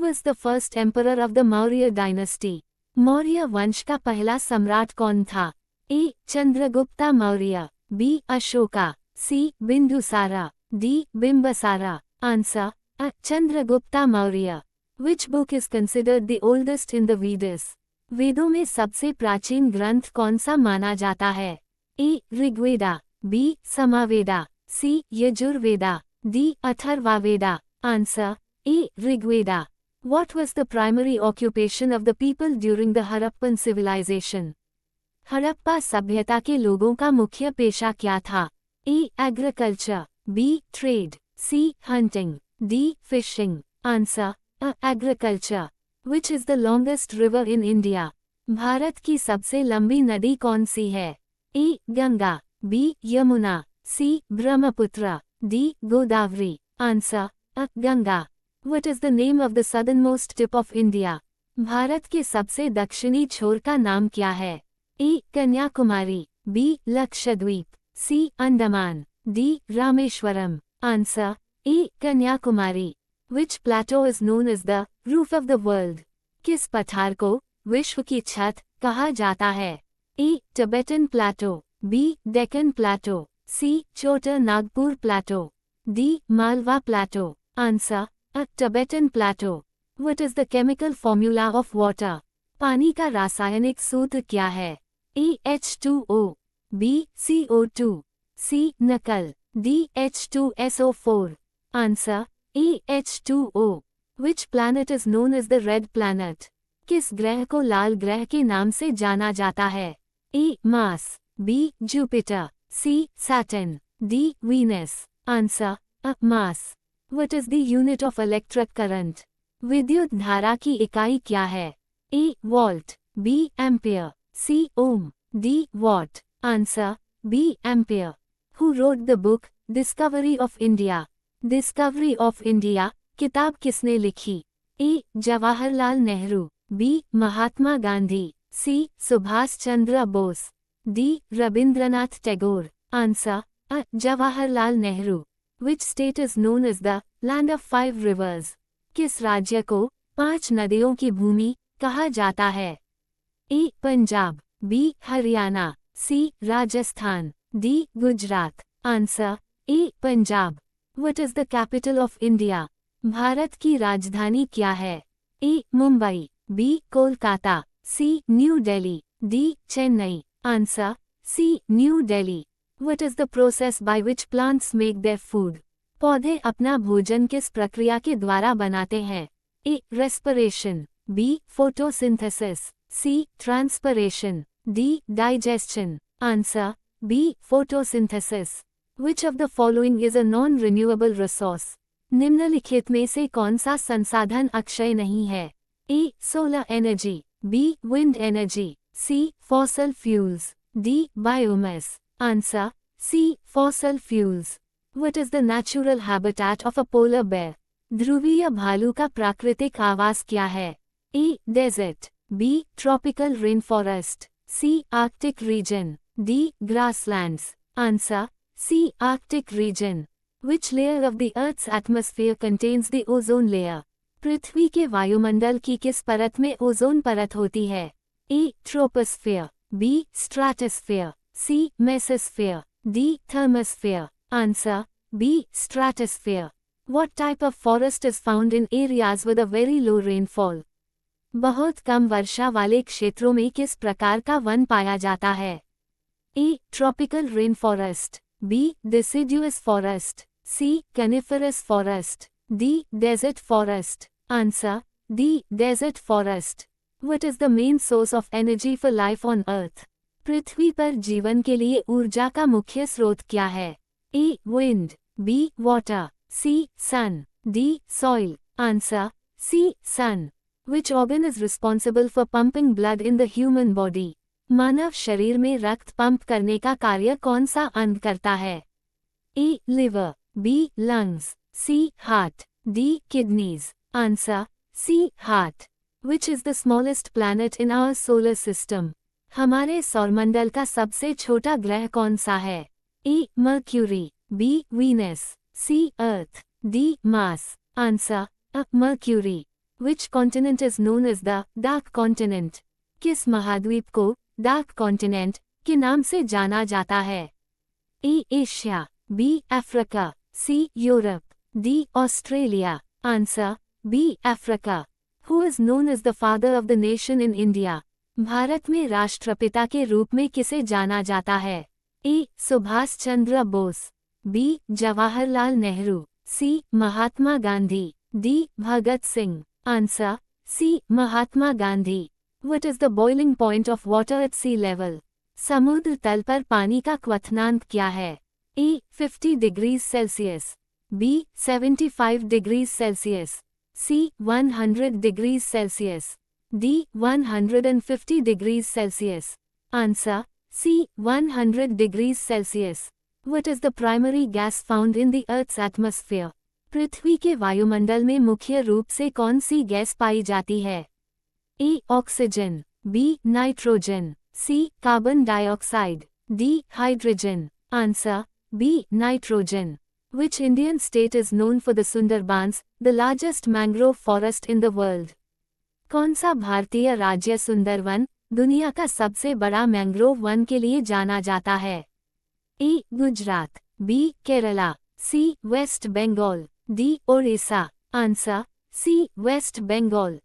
was the first emperor of the Maurya dynasty? Maurya वंश का पहला सम्राट कौन था? A. Chandragupta Maurya, B. Ashoka, C. Bindusara, D. Bimbisara. Answer A. Chandragupta Maurya. Which book is considered the oldest in the Vedas? वेदों में सबसे प्राचीन ग्रंथ कौन सा माना जाता है? A. Rigveda, B. Samaveda, C. Yajurveda, D. Atharvaveda. Answer A. Rigveda. What was the primary occupation of the people during the Harappan civilization? Harappa सभ्यता के लोगों का मुख्य पेशा क्या था? A. Agriculture, B. Trade, C. Hunting, D. Fishing. Answer A. Agriculture. Which is the longest river in India? Bharat की सबसे लंबी नदी कौन सी है? A. Ganga, B. Yamuna, C. Brahmaputra, D. Godavari. Answer A. Ganga. What is the name of the southernmost tip of India? Bharat के सबसे दक्षिणी छोर का नाम क्या है? A. Kanyakumari, B. Lakshadweep, C. Andaman, D. Rameswaram. Answer A. Kanyakumari. Which plateau is known as the roof of the world? किस पठार को विश्व की छत कहा जाता है? A. Tibetan plateau, B. Deccan plateau, C. Chota Nagpur plateau, D. Malwa plateau. Answer A. Tibetan plateau. What is the chemical formula of water? पानी का रासायनिक सूत्र क्या है? A. H2O, B. CO2, C. नकल, D. H2SO4. Answer A. H2O. Which planet is known as the red planet? किस ग्रह को लाल ग्रह के नाम से जाना जाता है? A. Mars, B. Jupiter, C. Saturn, D. Venus. Answer A. Mars. What is the unit of electric current? विद्युत धारा की इकाई क्या है? A. Volt, B. Ampere, C. Ohm, D. Watt. Answer B. Ampere. Who wrote the book Discovery of India? Discovery of India किताब किसने लिखी? A. Jawaharlal Nehru, B. Mahatma Gandhi, C. Subhash Chandra Bose, D. Rabindranath Tagore. Answer A. Jawaharlal Nehru. Which state is known as the land of 5 rivers? किस राज्य को 5 नदियों की भूमि कहा जाता है? A. Punjab, B. Haryana, C. Rajasthan, D. Gujarat. Answer A. Punjab. What is the capital of India? Bharat की राजधानी क्या है? A. Mumbai, B. Kolkata, C. New Delhi, D. Chennai. Answer C. New Delhi. What is the process by which plants make their food? पौधे अपना भोजन किस प्रक्रिया के द्वारा बनाते हैं? A. Respiration, B. Photosynthesis, C. Transpiration, D. Digestion. Answer B. Photosynthesis. Which of the following is a non-renewable resource? निम्नलिखित में से कौन सा संसाधन अक्षय नहीं है? A. Solar energy, B. Wind energy, C. Fossil fuels, D. Biomass. Answer C. Fossil fuels. What is the natural habitat of a polar bear? ध्रुवीय भालू का प्राकृतिक आवास क्या है? A. Desert, B. Tropical rain forest, C. Arctic region, D. Grasslands. Answer C. Arctic region. Which layer of the Earth's atmosphere contains the ozone layer? पृथ्वी के वायुमंडल की किस परत में ओजोन परत होती है? A. Troposphere, B. Stratosphere, C. Mesosphere, D. Thermosphere. Answer B. Stratosphere. What type of forest is found in areas with a very low rainfall? बहुत कम वर्षा वाले क्षेत्रों में किस प्रकार का वन पाया जाता है? A. Tropical rain forest, B. Deciduous forest, C. Coniferous forest, D. Desert forest. Answer D. Desert forest. What is the main source of energy for life on Earth? पृथ्वी पर जीवन के लिए ऊर्जा का मुख्य स्रोत क्या है? A. Wind, B. Water, C. Sun, D. Soil. Answer C. Sun. Which organ is responsible for pumping blood in the human body? मानव शरीर में रक्त पंप करने का कार्य कौन सा अंग करता है? A. Liver, B. Lungs, C. Heart, D. Kidneys. Answer C. Heart. Which is the smallest planet in our solar system? हमारे सौरमंडल का सबसे छोटा ग्रह कौन सा है? A. Mercury, B. Venus, C. Earth, D. Mars. Answer A. Mercury. Which continent is known as the Dark Continent? किस महाद्वीप को डार्क कॉन्टिनेंट के नाम से जाना जाता है? A Asia, B Africa, C Europe, D Australia. Answer B Africa. Who is known as the father of the nation in India? Bharat में राष्ट्रपिता के रूप में किसे जाना जाता है? A Subhas Chandra Bose, B Jawaharlal Nehru, C Mahatma Gandhi, D Bhagat Singh. Answer C Mahatma Gandhi. What is the boiling point of water at sea level? समुद्र तल पर पानी का क्वथनांक क्या है? A 50 degrees Celsius, B 75 degrees Celsius, C 100 degrees Celsius, D 150 degrees Celsius. Answer C 100 degrees Celsius. What is the primary gas found in the Earth's atmosphere? पृथ्वी के वायुमंडल में मुख्य रूप से कौन सी गैस पाई जाती है? A oxygen, B nitrogen, C carbon dioxide, D hydrogen. Answer B nitrogen. Which Indian state is known for the Sundarbans, the largest mangrove forest in the world? कौन सा भारतीय राज्य सुंदरवन दुनिया का सबसे बड़ा मैंग्रोव वन के लिए जाना जाता है? A Gujarat, B Kerala, C West Bengal, D Odisha. Answer C West Bengal.